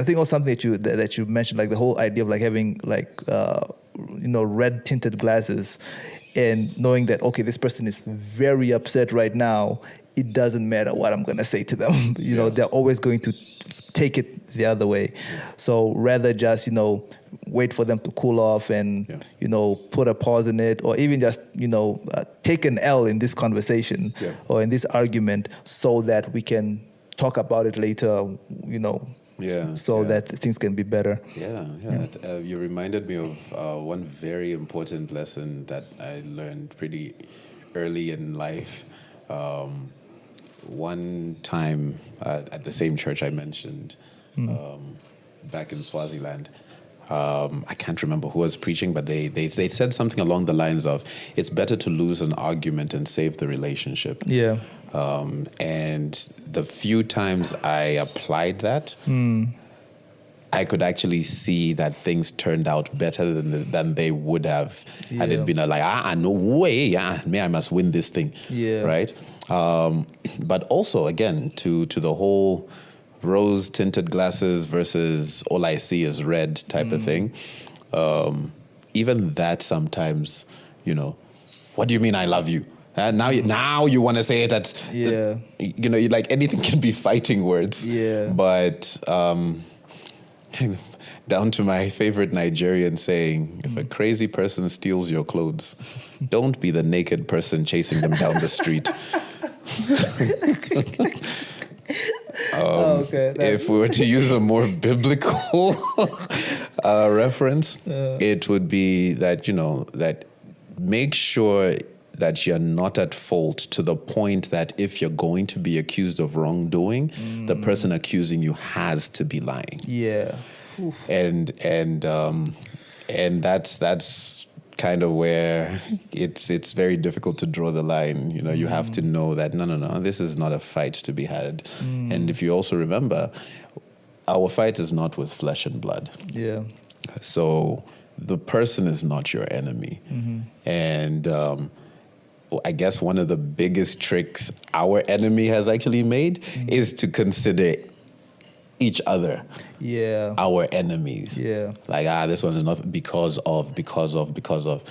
I think also something that you mentioned, like the whole idea of like having like red tinted glasses, and knowing that okay, this person is very upset right now. It doesn't matter what I'm gonna say to them. They're always going to take it the other way. So rather just wait for them to cool off and put a pause in it, or even just take an L in this conversation or in this argument, so that we can talk about it later. That things can be better. You reminded me of one very important lesson that I learned pretty early in life. One time at the same church I mentioned, back in Swaziland, I can't remember who was preaching, but they said something along the lines of, it's better to lose an argument and save the relationship. Yeah. And the few times I applied that, I could actually see that things turned out better than they would have had it been no way, I must win this thing, right? But also, again, to the whole rose-tinted glasses versus all I see is red type of thing, even that sometimes, what do you mean I love you? Now you want to say it at, like anything can be fighting words. Yeah. But down to my favorite Nigerian saying, if a crazy person steals your clothes, don't be the naked person chasing them down the street. If we were to use a more biblical reference, it would be that, that make sure that you're not at fault to the point that if you're going to be accused of wrongdoing, the person accusing you has to be lying. Yeah. Oof. And that's kind of where it's very difficult to draw the line. You have to know that no, this is not a fight to be had. And if you also remember, our fight is not with flesh and blood. Yeah. So the person is not your enemy. And I guess one of the biggest tricks our enemy has actually made is to consider each other our enemies. Yeah. Like, this one's not because of.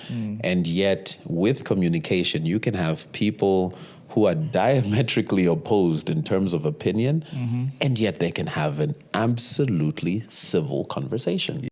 And yet, with communication, you can have people who are diametrically opposed in terms of opinion, and yet they can have an absolutely civil conversation.